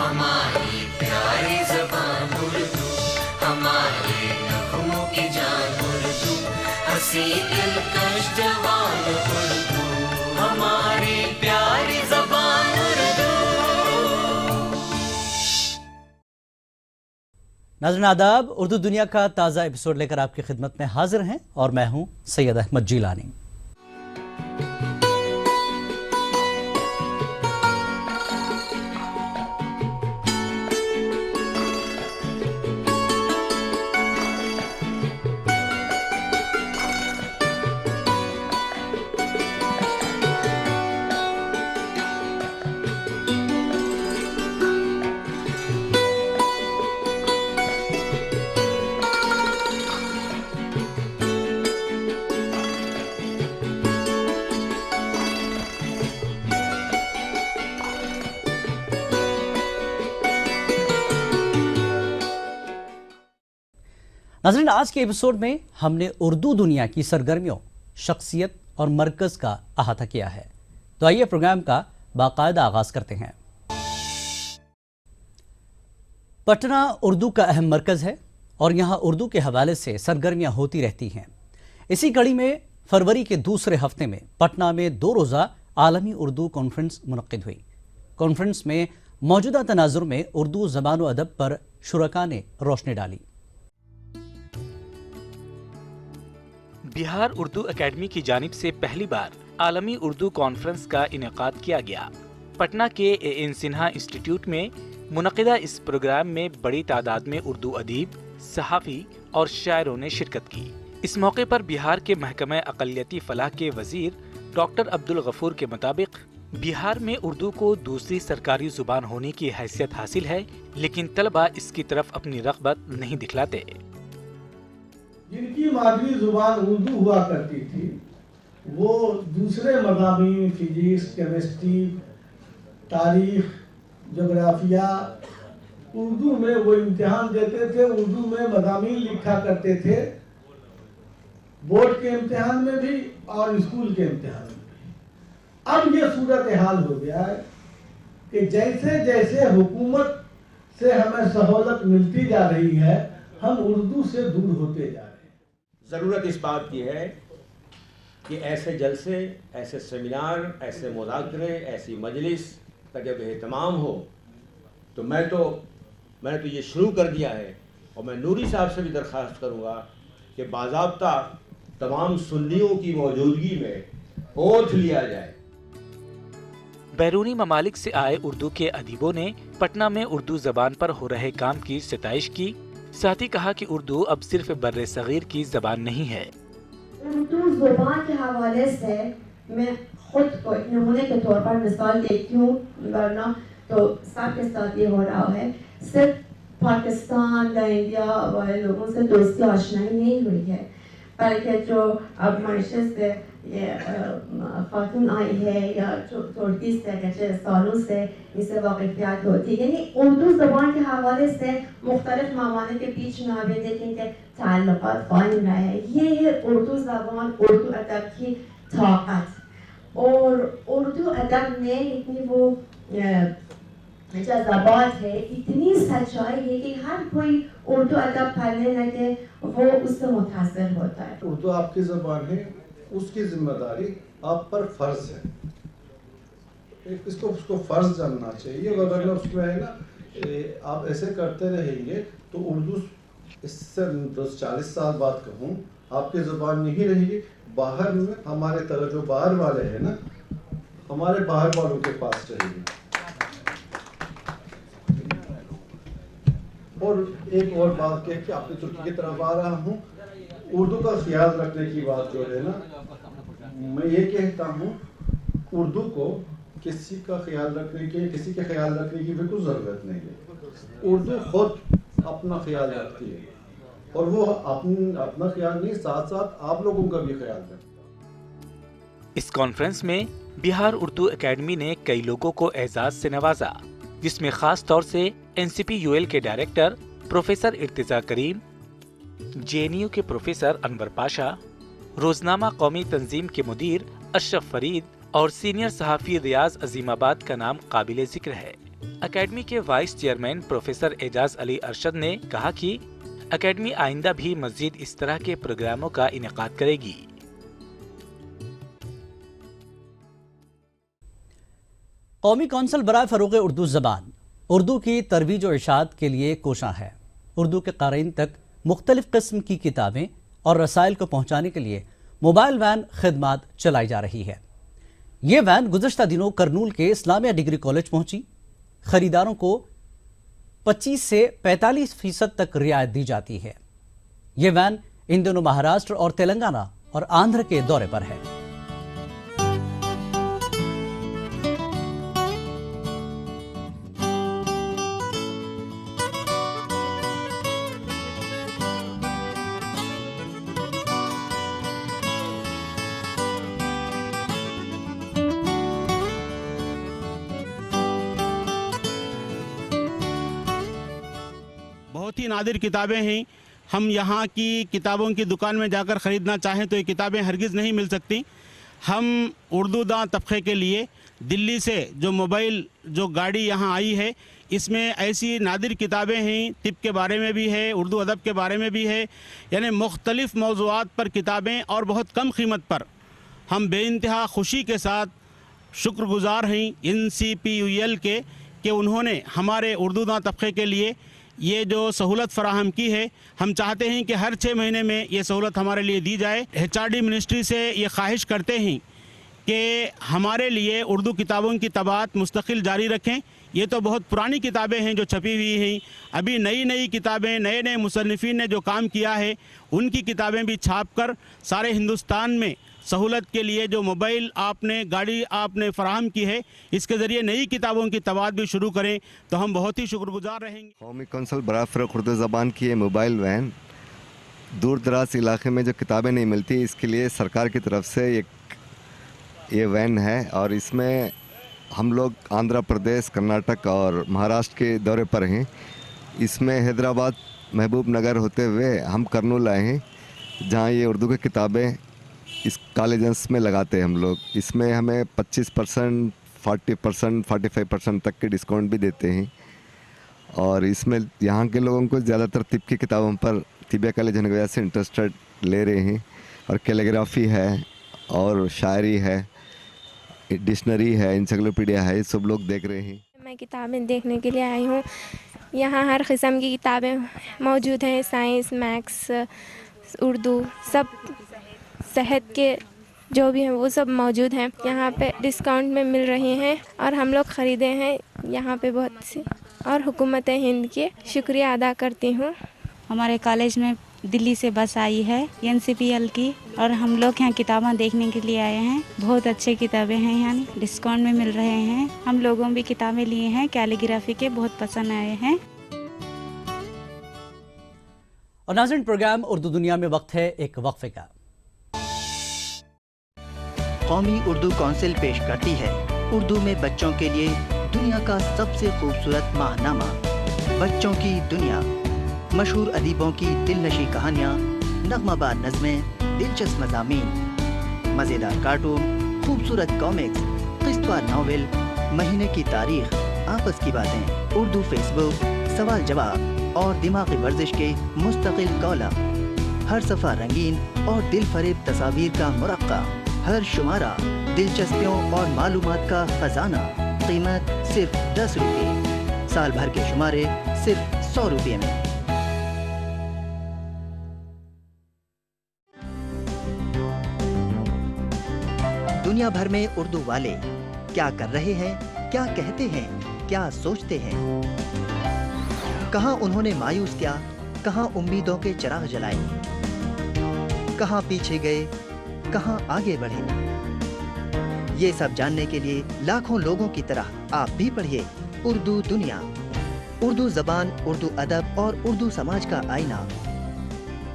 ہماری پیاری زبان اردو، ہمارے نغموں کی جان اردو، ہنسی دلکش جوان اردو، ہماری پیاری زبان اردو۔ ناظرین آداب، اردو دنیا کا تازہ ایپیسوڈ لے کر آپ کی خدمت میں حاضر ہیں اور میں ہوں سید احمد جیلانی۔ ناظرین، آج کے ایپیسوڈ میں ہم نے اردو دنیا کی سرگرمیوں، شخصیت اور مرکز کا احاطہ کیا ہے، تو آئیے پروگرام کا باقاعدہ آغاز کرتے ہیں۔ پٹنہ اردو کا اہم مرکز ہے اور یہاں اردو کے حوالے سے سرگرمیاں ہوتی رہتی ہیں۔ اسی کڑی میں فروری کے دوسرے ہفتے میں پٹنہ میں 2 روزہ عالمی اردو کانفرنس منعقد ہوئی۔ کانفرنس میں موجودہ تناظر میں اردو زبان و ادب پر شرکاء نے روشنی ڈالی۔ بہار اردو اکیڈمی کی جانب سے پہلی بار عالمی اردو کانفرنس کا انعقاد کیا گیا۔ پٹنہ کے اے سنہا انسٹی ٹیوٹ میں منعقدہ اس پروگرام میں بڑی تعداد میں اردو ادیب، صحافی اور شاعروں نے شرکت کی۔ اس موقع پر بہار کے محکمہ اقلیتی فلاح کے وزیر ڈاکٹر عبدالغفور کے مطابق بہار میں اردو کو دوسری سرکاری زبان ہونے کی حیثیت حاصل ہے، لیکن طلبہ اس کی طرف اپنی رغبت نہیں دکھلاتے۔ جن کی مادری زبان اردو ہوا کرتی تھی وہ دوسرے مضامین، فزکس، کیمسٹری، تاریخ، جغرافیہ، اردو میں وہ امتحان دیتے تھے، اردو میں مضامین لکھا کرتے تھے، بورڈ کے امتحان میں بھی اور اسکول کے امتحان میں بھی۔ اب یہ صورتحال ہو گیا ہے کہ جیسے جیسے حکومت سے ہمیں سہولت ملتی جا رہی ہے، ہم اردو سے دور ہوتے جا رہے ہیں۔ ضرورت اس بات کی ہے کہ ایسے جلسے، ایسے سیمینار، ایسے مذاکرے، ایسی مجلس کا جب اہتمام ہو تو میں نے تو یہ شروع کر دیا ہے، اور میں نوری صاحب سے بھی درخواست کروں گا کہ باضابطہ تمام سنیوں کی موجودگی میں اوتھ لیا جائے۔ بیرونی ممالک سے آئے اردو کے ادیبوں نے پٹنہ میں اردو زبان پر ہو رہے کام کی ستائش کی، ساتھ ہی کہا کہ اردو اب صرف بر صغیر کی زبان نہیں ہے۔ اردو زبان کے حوالے سے میں خود کو ایک نمونے کے طور پر مثال دیتی ہوں، ورنہ تو سب کے ساتھ یہ ہو رہا ہے۔ صرف پاکستان یا انڈیا والے لوگوں سے دوستی آشنائی نہیں ہوئی ہے، بلکہ جو اب ماریشس سے یہ خاتون آئی ہے یا ترکی سے کچھ سالوں سے اس سے واقفیات ہوتی ہے، یعنی اردو زبان کے حوالے سے مختلف ممالک کے بیچ میں آپ دیکھیں کہ تعلقات قائم رہے ہیں۔ یہ ہے اردو زبان، اردو ادب کی طاقت، اور اردو ادب میں اتنی وہ جذبات ہے، اتنی سچائی ہے کہ ہر کوئی اردو ادب پڑھنے لگے وہ اس سے متاثر ہوتا ہے۔ اردو آپ کی زبان ہے، اس کی ذمہ داری آپ پر فرض ہے، اس کو فرض جاننا چاہیے، ورنہ اس میں ہے نا آپ ایسے کرتے رہیں گے تو اردو اس سے 40 سال بعد کہوں آپ کی زبان نہیں رہے گی۔ باہر میں ہمارے طرح جو باہر والے ہیں نا، ہمارے باہر والوں کے پاس رہے گی۔ اور ایک اور بات کہ آپ نے ترکی کی طرف آ رہا ہوں، اردو کا خیال رکھنے کی بات جو ہے نا، میں یہ کہتا ہوں اردو کو کسی کا خیال رکھنے کی بالکل ضرورت نہیں ہے۔ اردو خود اپنا خیال رکھتی ہے، اور وہ اپنا خیال نہیں، ساتھ ساتھ آپ لوگوں کا بھی خیال رکھتی ہے۔ اس کانفرنس میں بہار اردو اکیڈمی نے کئی لوگوں کو اعزاز سے نوازا، جس میں خاص طور سے NCPUL کے ڈائریکٹر پروفیسر ارتضیٰ کریم، JNU کے پروفیسر انور پاشا، روزنامہ قومی تنظیم کے مدیر اشرف فرید اور سینئر صحافی ریاض عظیم آباد کا نام قابل ذکر ہے۔ اکیڈمی کے وائس چیئرمین پروفیسر اعجاز علی ارشد نے کہا کہ اکیڈمی آئندہ بھی مزید اس طرح کے پروگراموں کا انعقاد کرے گی۔ قومی کونسل برائے فروغ اردو زبان اردو کی ترویج و اشاعت کے لیے کوشاں ہے۔ اردو کے قارئین تک مختلف قسم کی کتابیں اور رسائل کو پہنچانے کے لیے موبائل وین خدمات چلائی جا رہی ہے۔ یہ وین گزشتہ دنوں کرنول کے اسلامیہ ڈگری کالج پہنچی۔ خریداروں کو 25 سے 45% تک رعایت دی جاتی ہے۔ یہ وین ان دنوں مہاراشٹر اور تلنگانہ اور آندھر کے دورے پر ہے۔ بہت ہی نادر کتابیں ہیں۔ ہم یہاں کی کتابوں کی دکان میں جا کر خریدنا چاہیں تو یہ کتابیں ہرگز نہیں مل سکتی۔ ہم اردو داں طبقے کے لیے دلی سے جو گاڑی یہاں آئی ہے، اس میں ایسی نادر کتابیں ہیں، طب کے بارے میں بھی ہے، اردو ادب کے بارے میں بھی ہے، یعنی مختلف موضوعات پر کتابیں اور بہت کم قیمت پر۔ ہم بے انتہا خوشی کے ساتھ شکر گزار ہیں NCPUL کے کہ انہوں نے ہمارے اردو داں طبقے کے لیے یہ جو سہولت فراہم کی ہے۔ ہم چاہتے ہیں کہ ہر 6 مہینے میں یہ سہولت ہمارے لیے دی جائے۔ HRD منسٹری سے یہ خواہش کرتے ہیں کہ ہمارے لیے اردو کتابوں کی طباعت مستقل جاری رکھیں۔ یہ تو بہت پرانی کتابیں ہیں جو چھپی ہوئی ہیں، ابھی نئی کتابیں نئے مصنفین نے جو کام کیا ہے ان کی کتابیں بھی چھاپ کر سارے ہندوستان میں سہولت کے لیے جو موبائل گاڑی آپ نے فراہم کی ہے، اس کے ذریعے نئی کتابوں کی طباعت بھی شروع کریں تو ہم بہت ہی شکر گزار رہیں گے۔ قومی کونسل برائے فروغ اردو زبان کی یہ موبائل وین دور دراز علاقے میں جو کتابیں نہیں ملتی، اس کے لیے سرکار کی طرف سے یہ وین ہے، اور اس میں ہم لوگ آندھرا پردیش، کرناٹک اور مہاراشٹر کے دورے پر ہیں۔ اس میں حیدرآباد، محبوب نگر ہوتے ہوئے ہم کرنول آئے ہیں، جہاں یہ اردو کی کتابیں اس کالجز میں لگاتے ہیں ہم لوگ۔ اس میں ہمیں 25%، 40%، 45% تک کے ڈسکاؤنٹ بھی دیتے ہیں، اور اس میں یہاں کے لوگوں کو زیادہ تر طب کی کتابوں پر طبیہ کالج ہونے کی وجہ سے انٹرسٹڈ لے رہے ہیں، اور کیلیگرافی ہے اور شاعری ہے، ڈکشنری ہے، انسائکلوپیڈیا ہے، یہ سب لوگ دیکھ رہے ہیں۔ میں کتابیں دیکھنے کے لیے آئی ہوں۔ یہاں ہر قسم کی کتابیں موجود ہیں، سائنس، میکس، اردو، سب صحت کے جو بھی ہیں وہ سب موجود ہیں۔ یہاں پہ ڈسکاؤنٹ میں مل رہی ہیں اور ہم لوگ خریدے ہیں یہاں پہ بہت سی، اور حکومت ہند کے شکریہ ادا کرتی ہوں۔ ہمارے کالج میں دلی سے بس آئی ہے NCPL کی، اور ہم لوگ یہاں کتابیں دیکھنے کے لیے آئے ہیں۔ بہت اچھے کتابیں ہیں، یعنی ڈسکاؤنٹ میں مل رہے ہیں۔ ہم لوگوں بھی کتابیں لیے ہیں، کیلیگرافی کے بہت پسند آئے ہیں۔ اور ناظرین، پروگرام اردو دنیا میں وقت ہے ایک وقفے کا۔ قومی اردو کونسل پیش کرتی ہے اردو میں بچوں کے لیے دنیا کا سب سے خوبصورت ماہنامہ بچوں کی دنیا۔ مشہور ادیبوں کی دل نشیں کہانیاں، نغمہ بار نظمیں، دلچسپ مضامین، مزیدار کارٹون، خوبصورت کامکس، قسط وار ناول، مہینے کی تاریخ، آپس کی باتیں، اردو فیس بک، سوال جواب اور دماغی ورزش کے مستقل کالم، ہر صفحہ رنگین اور دل فریب تصاویر کا مرقع، ہر شمارہ دلچسپیوں اور معلومات کا خزانہ۔ قیمت صرف 10 روپے، سال بھر کے شمارے صرف 100 روپے میں۔ دنیا بھر میں اردو والے کیا کر رہے ہیں، کیا کہتے ہیں، کیا سوچتے ہیں، کہاں انہوں نے مایوس کیا، کہاں امیدوں کے چراغ جلائے، کہاں پیچھے گئے، کہاں آگے بڑھے۔ یہ سب جاننے کے لیے لاکھوں لوگوں کی طرح آپ بھی پڑھیے اردو دنیا، اردو زبان، اردو ادب اور اردو سماج کا آئینہ۔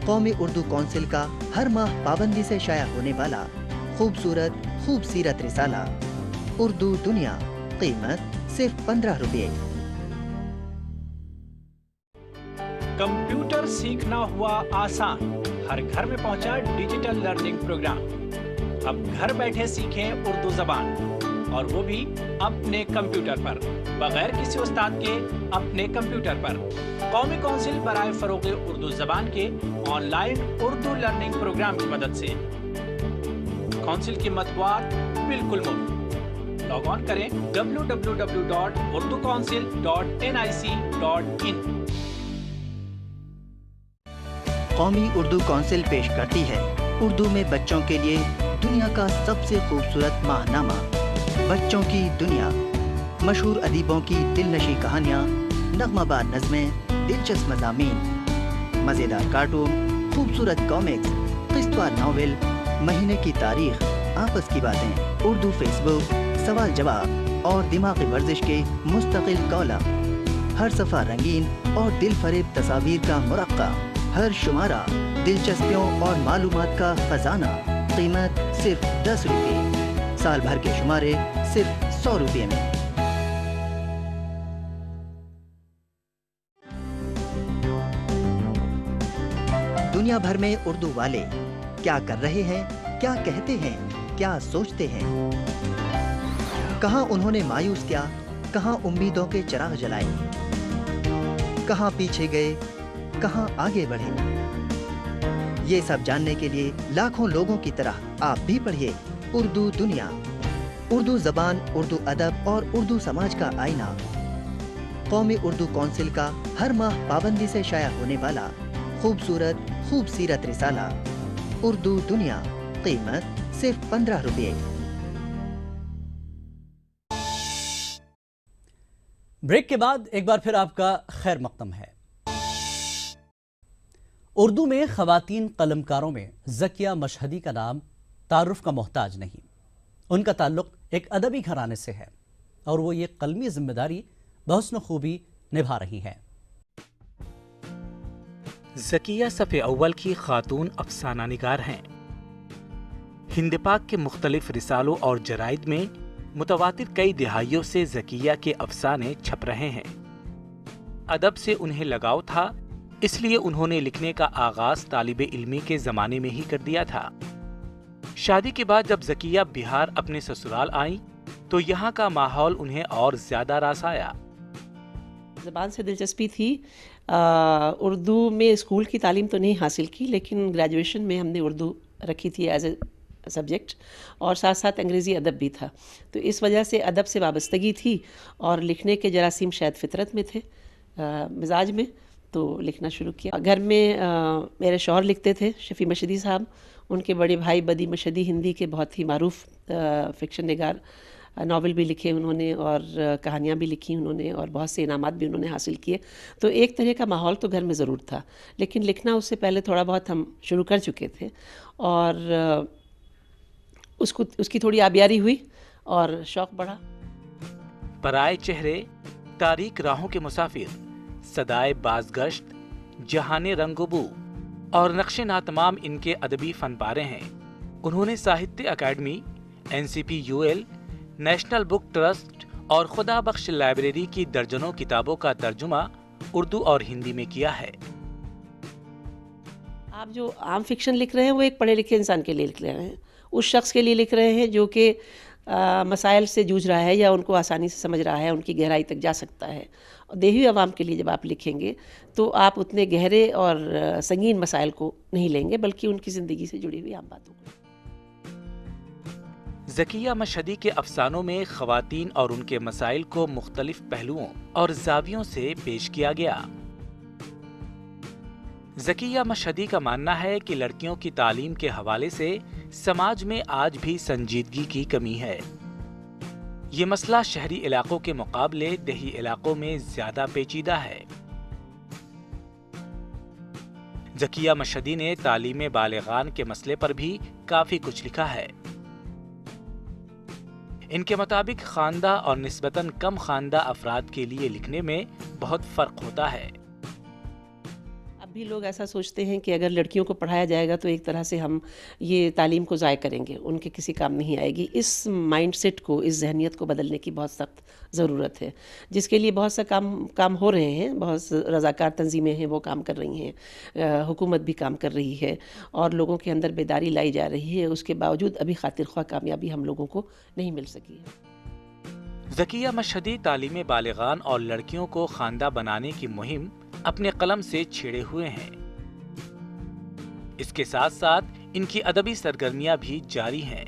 قومی اردو کونسل کا ہر ماہ پابندی سے شائع ہونے والا خوبصورت خوب سیرت رسالہ اردو دنیا، قیمت صرف 15 روپے۔ کمپیوٹر سیکھنا ہوا آسان، ہر گھر میں پہنچا ڈیجیٹل لرننگ پروگرام۔ اب گھر بیٹھے سیکھیں اردو زبان और वो भी अपने कंप्यूटर पर, बगैर किसी उस्ताद के अपने कंप्यूटर पर। कौमी कौंसिल बराए फरोग़ उर्दू ज़बान के ऑनलाइन उर्दू लर्निंग प्रोग्राम की मदद से कौंसिल की मतबूआत बिल्कुल मुफ्त। लॉग ऑन करें www.urducouncil.nic.in। कौमी उर्दू कौंसिल पेश करती है उर्दू में बच्चों के लिए दुनिया का सबसे खूबसूरत माहनामा, बच्चों की दुनिया। मशहूर अदीबों की दिलनशी कहानियाँ, नग़्माबाद नज़में, दिलचस्प मज़ामीन, मज़ेदार कार्टून, खूबसूरत कॉमिक्स, क़िस्तवार नावल, महीने की तारीख, आपस की बातें, उर्दू फेसबुक, सवाल जवाब और दिमागी वर्जिश के मुस्तकिल कॉलम। हर सफ़ा रंगीन और दिल फरेब तस्वीर का मुरक्का, हर शुमारा दिलचस्पियों और मालूमात का खजाना। कीमत सिर्फ 10 रुपये, साल भर के शुमारे सिर्फ 100 रुपये में। दुनिया भर में उर्दू वाले क्या कर रहे हैं, क्या कहते हैं, क्या सोचते हैं, कहाँ उन्होंने मायूस किया, कहाँ उम्मीदों के चिराग जलाए, कहाँ पीछे गए, कहाँ आगे बढ़े। ये सब जानने के लिए लाखों लोगों की तरह आप भी पढ़िए उर्दू दुनिया, उर्दू ज़बान, उर्दू अदब और उर्दू समाज का आईना। कौमी उर्दू कौंसिल का हर माह पाबंदी से शाया होने वाला खूबसूरत खूबसीरत रिसाला उर्दू दुनिया। कीमत सिर्फ 15 रुपये। ब्रेक के बाद एक बार फिर आपका खैर मक़दम है। उर्दू में ख़वातीन कलमकारों में ज़किया मशहदी का नाम तारुफ का मोहताज नहीं। उनका ताल्लुक़ एक अदबी घराने से है और वो ये कलमी जिम्मेदारी बहुस्न खूबी निभा रही हैं। ज़किया सफ़े अव्वल की खातून अफसाना निगार हैं। हिंद पाक के मुख्तलिफ रिसालों और जराइद में मुतवातिर कई दिहाइयों से ज़किया के अफसाने छप रहे हैं। अदब से उन्हें लगाव था, इसलिए उन्होंने लिखने का आगाज तालिबे इल्मी के ज़माने में ही कर दिया था। शादी के बाद जब ज़किया बिहार अपने ससुराल आई तो यहाँ का माहौल उन्हें और ज़्यादा रास आया। ज़बान से दिलचस्पी थी। उर्दू में स्कूल की तालीम तो नहीं हासिल की, लेकिन ग्रेजुएशन में हमने उर्दू रखी थी एज ए सब्जेक्ट, और साथ साथ अंग्रेज़ी अदब भी था। तो इस वजह से अदब से वाबस्तगी थी और लिखने के जरासीम शायद फितरत में थे, मिजाज में, तो लिखना शुरू किया। घर में मेरे शौहर लिखते थे, शफ़ी मशदी साहब। उनके बड़े भाई बदी मशदी हिंदी के बहुत ही मारूफ फ़िक्शन निगार, नावल भी लिखे उन्होंने और कहानियाँ भी लिखी उन्होंने और बहुत से इनामात भी उन्होंने हासिल किए। तो एक तरह का माहौल तो घर में ज़रूर था, लेकिन लिखना उससे पहले थोड़ा बहुत हम शुरू कर चुके थे और उसकी थोड़ी आबियारी हुई और शौक़ बढ़ा। पराए चेहरे, तारीक राहों के मुसाफिर, सदाए बाज़गश्त, जहाने रंगोबू और नक्शे नातमाम इनके अदबी फनपारे हैं। उन्होंने साहित्य अकादमी, NCPUL, नेशनल बुक ट्रस्ट और खुदा बख्श लाइब्रेरी की दर्जनों किताबों का तर्जुमा उर्दू और हिंदी में किया है। आप जो आम फिक्शन लिख रहे हैं वो एक पढ़े लिखे इंसान के लिए लिख रहे हैं, उस शख्स के लिए लिख रहे हैं जो कि मसाइल से जूझ रहा है या उनको आसानी से समझ रहा है, उनकी गहराई तक जा सकता है। और देही आवाम के लिए जब आप लिखेंगे तो आप उतने गहरे और संगीन मसाइल को नहीं लेंगे, बल्कि उनकी ज़िंदगी से जुड़ी हुई आम बातों को। ज़किया मशहदी के अफसानों में ख़वातीन और उनके मसाइल को मुख्तलिफ पहलुओं और ज़ावियों से पेश किया गया। ज़किया मशहदी का मानना है कि लड़कियों की तालीम के हवाले से समाज में आज भी संजीदगी की कमी है। ये मसला शहरी इलाकों के मुकाबले देही इलाकों में ज़्यादा पेचीदा है। ज़किया मशहदी ने तालीम बालिगान के मसले पर भी काफ़ी कुछ लिखा है। इनके मुताबिक खानदा और निस्बतन कम खानदा अफराद के लिए लिखने में बहुत फ़र्क होता है। अब भी लोग ऐसा सोचते हैं कि अगर लड़कियों को पढ़ाया जाएगा तो एक तरह से हम ये तालीम को ज़ाय करेंगे, उनके किसी काम नहीं आएगी। इस माइंडसेट को, इस जहनियत को बदलने की बहुत सख्त ज़रूरत है, जिसके लिए बहुत सा काम हो रहे हैं। बहुत रज़ाकार तंजीमें हैं, वो काम कर रही हैं, हुकूमत भी काम कर रही है और लोगों के अंदर बेदारी लाई जा रही है। उसके बावजूद अभी खातिर ख्वाह कामयाबी हम लोगों को नहीं मिल सकी है। ذکیہ مشہدی تعلیم بالغان اور لڑکیوں کو خواندہ بنانے کی مہم اپنے قلم سے چھیڑے ہوئے ہیں۔ اس کے ساتھ ساتھ ان کی ادبی سرگرمیاں بھی جاری ہیں۔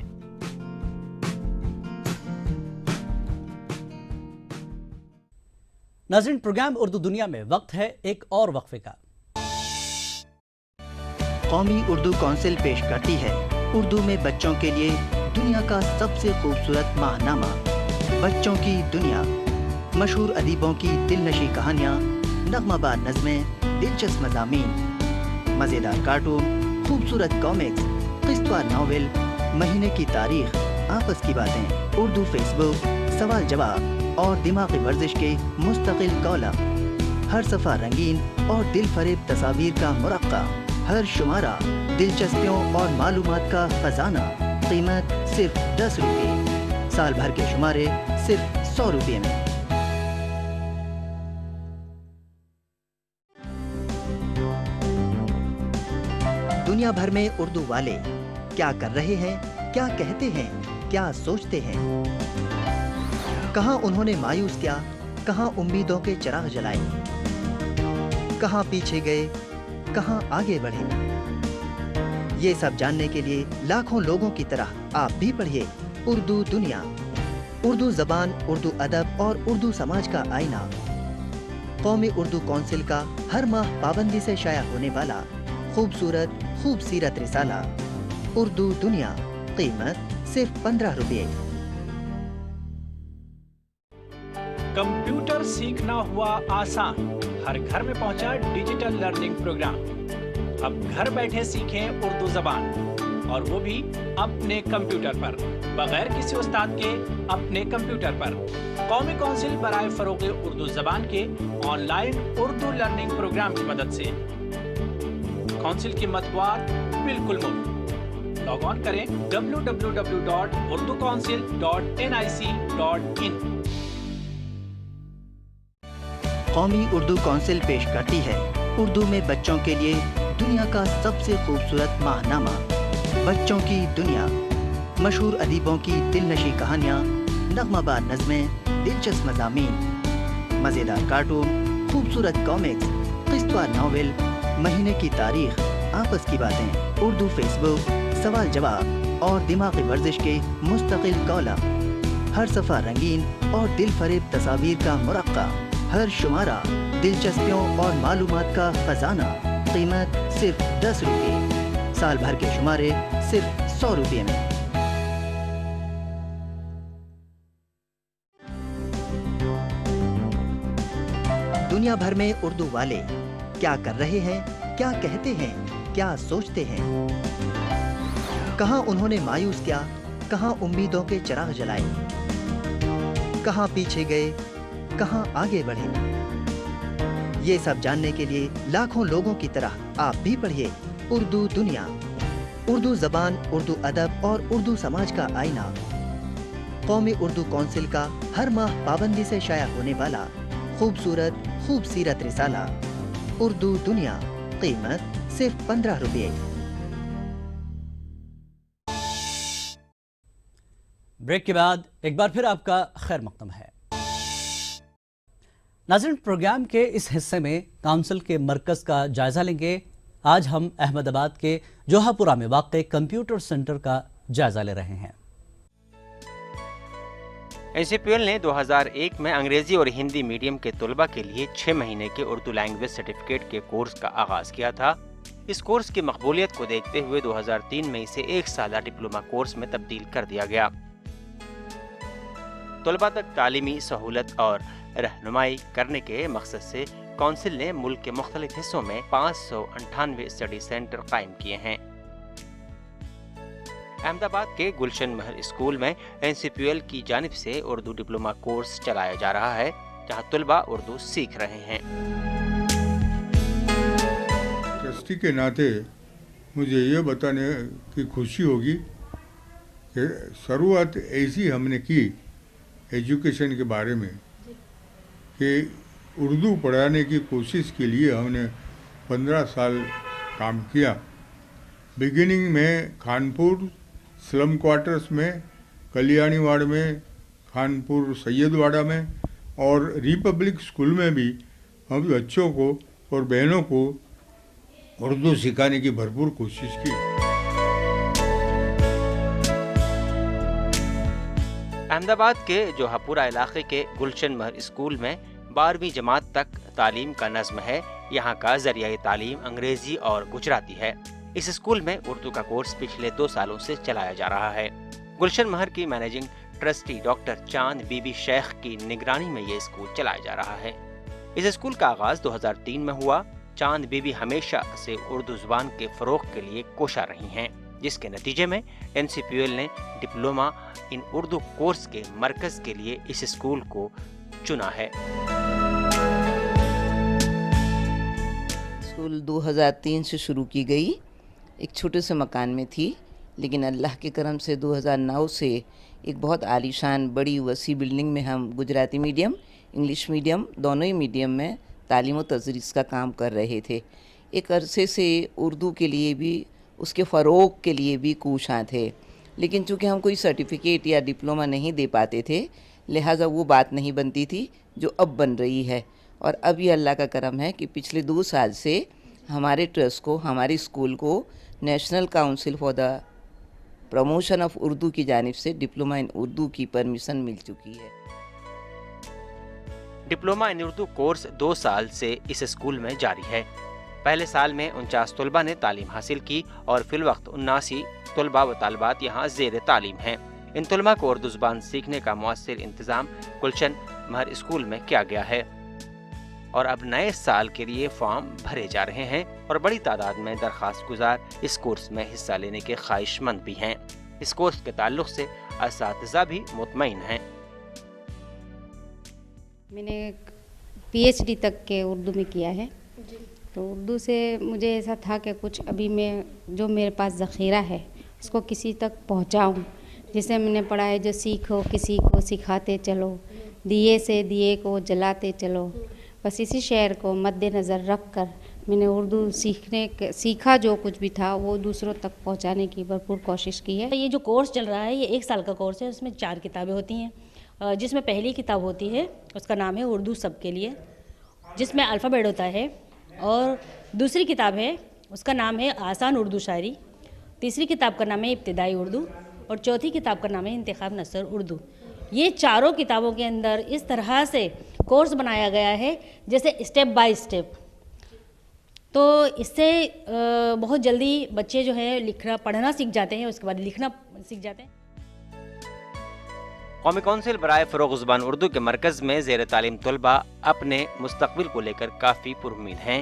ناظرین، پروگرام اردو دنیا میں وقت ہے ایک اور وقفے کا۔ قومی اردو کونسل پیش کرتی ہے اردو میں بچوں کے لیے دنیا کا سب سے خوبصورت ماہنامہ بچوں کی دنیا، مشہور ادیبوں کی دل نشیں کہانیاں، نغمہ بار نظمیں، دلچسپ مضامین، مزیدار کارٹون، خوبصورت کامکس، قسط وار ناول، مہینے کی تاریخ، آپس کی باتیں، اردو فیس بک، سوال جواب اور دماغی ورزش کے مستقل کالم، ہر صفحہ رنگین اور دل فریب تصاویر کا مرقع، ہر شمارہ دلچسپیوں اور معلومات کا خزانہ، قیمت صرف 10 روپے، سال بھر کے شمارے صرف 100 روپے میں۔ دنیا بھر میں اردو والے کیا کر رہے ہیں، کیا کہتے ہیں، کیا سوچتے ہیں، کہاں انہوں نے مایوس کیا، کہاں امیدوں کے چراغ جلائے، کہاں پیچھے گئے، کہاں آگے بڑھے، یہ سب جاننے کے لیے لاکھوں لوگوں کی طرح آپ بھی پڑھیے اردو دنیا، اردو زبان، اردو ادب اور اردو سماج کا آئینہ، قومی اردو کونسل کا ہر ماہ پابندی سے شائع ہونے والا خوبصورت خوب سیرت رسالہ اردو دنیا، قیمت صرف 15 روپے۔ کمپیوٹر سیکھنا ہوا آسان، ہر گھر میں پہنچا ڈیجیٹل لرننگ پروگرام۔ اب گھر بیٹھے سیکھیں اردو زبان، اور وہ بھی اپنے کمپیوٹر پر، بغیر کسی استاد کے، اپنے کمپیوٹر پر۔ قومی کونسل برائے فروغ اردو زبان کے online Urdu learning program کی مدد سے۔ کونسل کی مطبوعات بالکل مفت۔ لاگ آن کریں www.urdukouncil.nic.in۔ قومی اردو کونسل پیش کرتی ہے اردو میں بچوں کے لیے دنیا کا سب سے خوبصورت ماہنامہ بچوں کی دنیا، مشہور ادیبوں کی دل نشیں کہانیاں، نغمہ بار نظمیں، دلچسپ مضامین، مزیدار کارٹون، خوبصورت کامکس، قسط وار ناول، مہینے کی تاریخ، آپس کی باتیں، اردو فیس بک، سوال جواب اور دماغی ورزش کے مستقل کالم، ہر صفحہ رنگین اور دل فریب تصاویر کا مرقع، ہر شمارہ دلچسپیوں اور معلومات کا خزانہ، قیمت صرف 10 روپے، سال بھر کے شمارے صرف 100 روپے میں۔ دنیا بھر میں اردو والے کیا کر رہے ہیں، کیا کہتے ہیں، کیا سوچتے ہیں، کہاں انہوں نے مایوس کیا، کہاں امیدوں کے چراغ جلائے، کہاں پیچھے گئے، کہاں آگے بڑھے، یہ سب جاننے کے لیے لاکھوں لوگوں کی طرح آپ بھی پڑھیے اردو دنیا، اردو زبان، اردو ادب اور اردو سماج کا آئینہ، قومی اردو کونسل کا ہر ماہ پابندی سے شائع ہونے والا خوبصورت خوب سیرت رسالہ اردو دنیا، قیمت صرف 15 روپے۔ بریک کے بعد ایک بار پھر آپ کا خیر مقدم ہے۔ ناظرین، پروگرام کے اس حصے میں کونسل کے مرکز کا جائزہ لیں گے۔ آج ہم احمد آباد کے جوہا پورہ میں واقع کمپیوٹر سینٹر کا جائزہ لے رہے ہیں۔ NCPL نے 2001 میں انگریزی اور ہندی میڈیم کے طلبہ کے لیے 6 مہینے کے اردو لینگویج سرٹیفکیٹ کے کورس کا آغاز کیا تھا۔ اس کورس کی مقبولیت کو دیکھتے ہوئے 2003 میں اسے 1 سالہ ڈپلومہ کورس میں تبدیل کر دیا گیا۔ طلبہ تک تعلیمی سہولت اور رہنمائی کرنے کے مقصد سے کونسل نے ملک کے مختلف حصوں میں 598 اسٹڈی سینٹر قائم کیے ہیں۔ احمد آباد کے گلشن محل اسکول میں NCPL کی جانب سے اردو ڈپلومہ کورس چلایا جا رہا ہے، جہاں طلبہ اردو سیکھ رہے ہیں۔ ٹرسٹی کے ناطے مجھے یہ بتانے کی خوشی ہوگی کہ شروعات ایسی ہم نے کی ایجوکیشن کے بارے میں کہ اردو پڑھانے کی کوشش کے لیے ہم نے 15 سال کام کیا۔ بگننگ میں کانپور سلم کوارٹرز میں، کلیانی واڑ میں، खानपुर सैयदवाड़ा में और रिपब्लिक स्कूल में भी हम बच्चों को और बहनों को उर्दू सिखाने की भरपूर कोशिश की। अहमदाबाद के जोहापुरा इलाके के गुलशन महर स्कूल में 12वीं जमात तक तालीम का नज़्म है। यहाँ का जरिया तालीम अंग्रेजी और गुजराती है। इस स्कूल में उर्दू का कोर्स पिछले 2 सालों से चलाया जा रहा है। गुलशन महर की मैनेजिंग ट्रस्टी डॉक्टर चांद बीबी शेख की निगरानी में ये स्कूल चलाया जा रहा है। इस स्कूल का आगाज 2003 में हुआ। चांद बीबी हमेशा से उर्दू जुबान के फरोग के लिए कोशा रही हैं, जिसके नतीजे में NCPUL ने डिप्लोमा इन उर्दू कोर्स के मरकज के लिए इस स्कूल को चुना है। स्कूल 2003 से शुरू की गई, एक छोटे से मकान में थी, लेकिन अल्लाह के करम से 2009 से एक बहुत आलीशान बड़ी वसी बिल्डिंग में हम गुजराती मीडियम, इंग्लिश मीडियम दोनों ही मीडियम में तालीम व तदरीस का काम कर रहे थे। एक अरसे से उर्दू के लिए भी, उसके फ़रोग़ के लिए भी कोशां थे, लेकिन चूँकि हम कोई सर्टिफिकेट या डिप्लोमा नहीं दे पाते थे, लिहाजा वो बात नहीं बनती थी जो अब बन रही है। और अब ये अल्लाह का करम है कि पिछले 2 साल से हमारे ट्रस्ट को, हमारे स्कूल को national council for the promotion of Urdu की जानिब से डिप्लोमा इन उर्दू की परमिशन मिल चुकी है। डिप्लोमा इन उर्दू कोर्स 2 साल से इस स्कूल में जारी है। पहले साल में 49 तलबा ने तालीम हासिल की और फिलवक्त 79 तलबा व तालिबात यहाँ ज़ेर तालीम हैं। इन तलबा को उर्दू ज़ुबान सीखने का मुअस्सिर इंतज़ाम गुलशन महर स्कूल में किया गया है और अब नए साल के लिए फॉर्म भरे जा रहे हैं और बड़ी तादाद में दरख्वास्त गुजार इस कोर्स में हिस्सा लेने के ख्वाहिशमंद भी हैं। इस कोर्स के ताल्लुक से असातिज़ा भी मुतमईन हैं। मैंने PhD तक के उर्दू में किया है, तो उर्दू से मुझे ऐसा था कि कुछ अभी मैं जो मेरे पास ज़ख़ीरा है उसको किसी तक पहुंचाऊं। जिसे मैंने पढ़ा है, जो सीखो किसी को सिखाते चलो, दिए से दिए को जलाते चलो, बस इसी शेर को मद्देनज़र रख कर मैंने उर्दू सीखा जो कुछ भी था वो दूसरों तक पहुंचाने की भरपूर कोशिश की है। ये जो कोर्स चल रहा है ये 1 साल का कोर्स है। उसमें 4 किताबें होती हैं, जिसमें पहली किताब होती है उसका नाम है उर्दू सबके लिए, जिसमें अल्फ़ाबेट होता है, और दूसरी किताब है उसका नाम है आसान उर्दू शायरी, तीसरी किताब का नाम है इब्तिदाई उर्दू, और चौथी किताब का नाम है इंतखाब नसर उर्दू। ये चारों किताबों के अंदर इस तरह से कोर्स बनाया गया है जैसे स्टेप बाय स्टेप, तो इससे बहुत जल्दी बच्चे जो है लिखना पढ़ना सीख जाते हैं, उसके बाद लिखना सीख जाते हैं। कौमी कौंसिल बराए फ़रोग़ ज़ुबान उर्दू के मरकज़ में ज़ेर तालीम तलबा अपने मुस्तक़बिल को लेकर काफ़ी पुरुम्मीद हैं।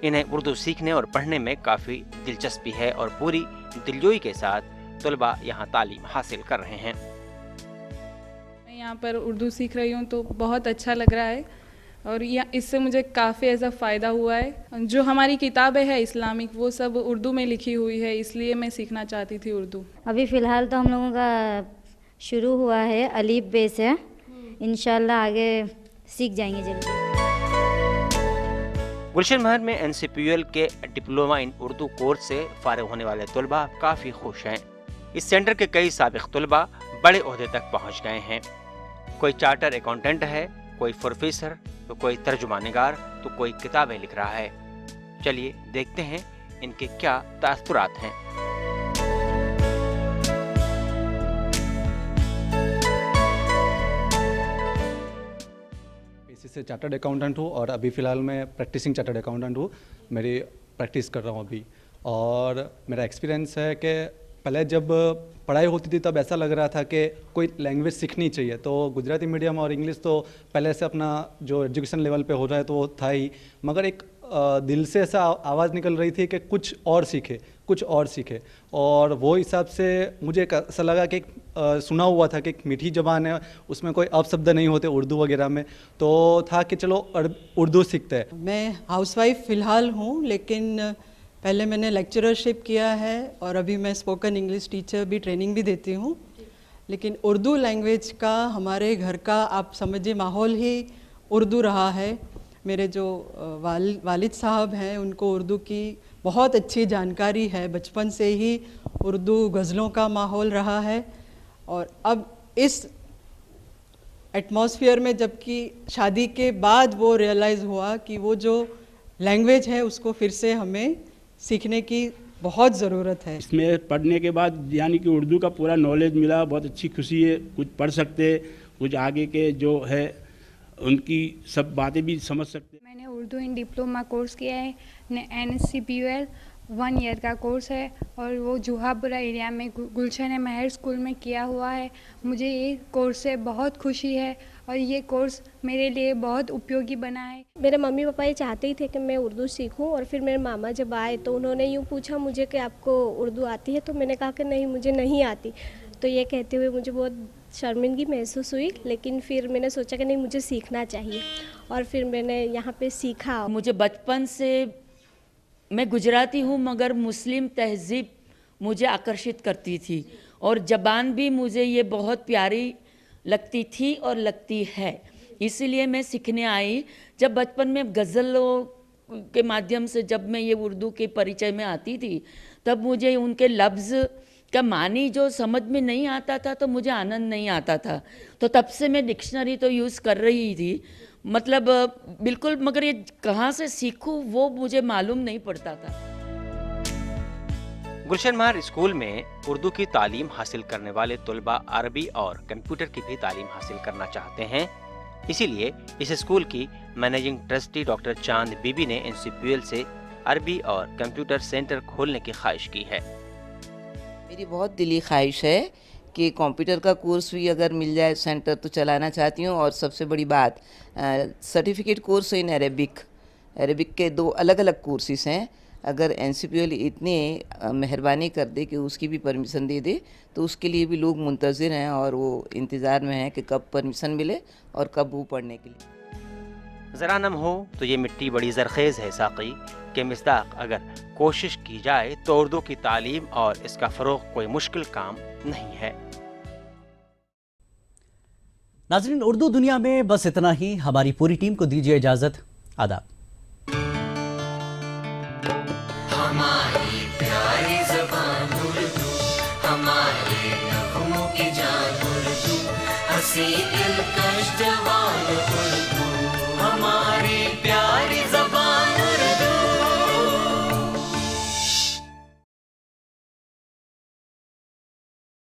इन्हें उर्दू सीखने और पढ़ने में काफ़ी दिलचस्पी है और पूरी दिलजोई के साथ तलबा यहाँ तालीम हासिल कर रहे हैं। मैं यहाँ पर उर्दू सीख रही हूँ तो बहुत अच्छा लग रहा है और इससे मुझे काफ़ी ऐसा फ़ायदा हुआ है। जो हमारी किताबें हैं इस्लामिक वो सब उर्दू में लिखी हुई है, इसलिए मैं सीखना चाहती थी उर्दू। अभी फ़िलहाल तो हम लोगों का शुरू हुआ है, अलीफ बे से, इंशाल्लाह आगे सीख जाएंगे जल्दी। गुलशन महर में NCPUL के डिप्लोमा इन उर्दू कोर्स से फारिग होने वाले तलबा काफ़ी खुश हैं। इस सेंटर के कई साबिक तलबा बड़े ओहदे तक पहुँच गए हैं। कोई चार्टर अकाउंटेंट है, कोई प्रोफेसर, तो कोई तर्जुमानिगार, तो कोई किताबें लिख रहा है। चलिए देखते हैं इनके क्या तासुरात हैं। से चार्टर्ड अकाउंटेंट हूँ और अभी फ़िलहाल मैं प्रैक्टिसिंग चार्टर्ड अकाउंटेंट हूँ। मेरी प्रैक्टिस कर रहा हूँ अभी, और मेरा एक्सपीरियंस है कि पहले जब पढ़ाई होती थी तब ऐसा लग रहा था कि कोई लैंग्वेज सीखनी चाहिए, तो गुजराती मीडियम और इंग्लिश तो पहले से अपना जो एजुकेशन लेवल पे हो रहा है तो वो था ही, मगर एक दिल से ऐसा आवाज़ निकल रही थी कि कुछ और सीखे, कुछ और सीखे। और वो हिसाब से मुझे ऐसा लगा कि सुना हुआ था कि एक मीठी ज़बान है, उसमें कोई अपशब्द नहीं होते उर्दू वगैरह में, तो था कि चलो उर्दू सीखते हैं। मैं हाउसवाइफ फ़िलहाल हूँ, लेकिन पहले मैंने लेक्चरशिप किया है और अभी मैं स्पोकन इंग्लिश टीचर भी ट्रेनिंग भी देती हूँ। लेकिन उर्दू लैंग्वेज का हमारे घर का आप समझिए माहौल ही उर्दू रहा है। मेरे जो वालिद साहब हैं उनको उर्दू की बहुत अच्छी जानकारी है, बचपन से ही उर्दू गज़लों का माहौल रहा है। और अब इस एटमॉस्फेयर में, जबकि शादी के बाद वो रियलाइज़ हुआ कि वो जो लैंग्वेज है उसको फिर से हमें सीखने की बहुत ज़रूरत है। इसमें पढ़ने के बाद यानी कि उर्दू का पूरा नॉलेज मिला, बहुत अच्छी खुशी है। कुछ पढ़ सकते, कुछ आगे के जो है उनकी सब बातें भी समझ सकते। मैंने उर्दू इन डिप्लोमा कोर्स किया है, NSCPUL 1 ईयर का कोर्स है और वो जुहापुरा एरिया में गुलशन महर स्कूल में किया हुआ है। मुझे ये कोर्स से बहुत खुशी है और ये कोर्स मेरे लिए बहुत उपयोगी बना है। मेरे मम्मी पापा ये चाहते ही थे कि मैं उर्दू सीखूं और फिर मेरे मामा जब आए तो उन्होंने यूँ पूछा मुझे कि आपको उर्दू आती है, तो मैंने कहा कि नहीं मुझे नहीं आती। तो ये कहते हुए मुझे बहुत शर्मिंदगी महसूस हुई, लेकिन फिर मैंने सोचा कि नहीं मुझे सीखना चाहिए और फिर मैंने यहाँ पे सीखा। मुझे बचपन से, मैं गुजराती हूँ मगर मुस्लिम तहज़ीब मुझे आकर्षित करती थी और ज़बान भी मुझे ये बहुत प्यारी लगती थी और लगती है, इसीलिए मैं सीखने आई। जब बचपन में गज़लों के माध्यम से जब मैं ये उर्दू के परिचय में आती थी तब मुझे उनके लफ्ज़ का मानी जो समझ में नहीं आता था तो मुझे आनंद नहीं आता था, तो तब से मैं डिक्शनरी तो यूज़ कर रही थी, मतलब बिल्कुल, मगर ये कहाँ से सीखूं वो मुझे मालूम नहीं पड़ता था। गुलशन महर स्कूल में उर्दू की तालीम हासिल करने वाले तलबा अरबी और कंप्यूटर की भी तालीम हासिल करना चाहते हैं, इसीलिए इस स्कूल की मैनेजिंग ट्रस्टी डॉक्टर चांद बीबी ने NCPUL से अरबी और कंप्यूटर सेंटर खोलने की ख्वाहिश की है। मेरी बहुत दिली ख्वाहिश है कि कंप्यूटर का कोर्स भी अगर मिल जाए सेंटर तो चलाना चाहती हूँ। और सबसे बड़ी बात, सर्टिफिकेट कोर्स इन अरेबिक के 2 अलग अलग कोर्सेज़ हैं। अगर NCPUL इतनी मेहरबानी कर दे कि उसकी भी परमिशन दे दे तो उसके लिए भी लोग मुंतज़िर हैं और वो इंतज़ार में हैं कि कब परमिशन मिले और कब वो पढ़ने के लिए। ज़रा नम हो तो ये मिट्टी बड़ी ज़रख़ेज़ है साक़ी के मिस्दाक़, अगर कोशिश की जाए तो उर्दू की तालीम और इसका फ़रोग़ कोई मुश्किल काम नहीं है। नाज़रीन, उर्दू दुनिया में बस इतना ही। हमारी पूरी टीम को दीजिए इजाज़त। आदाब। हमारी प्यारी ज़बान उर्दू, हमारे नगमों की जान उर्दू, हंसी दिलकश जवान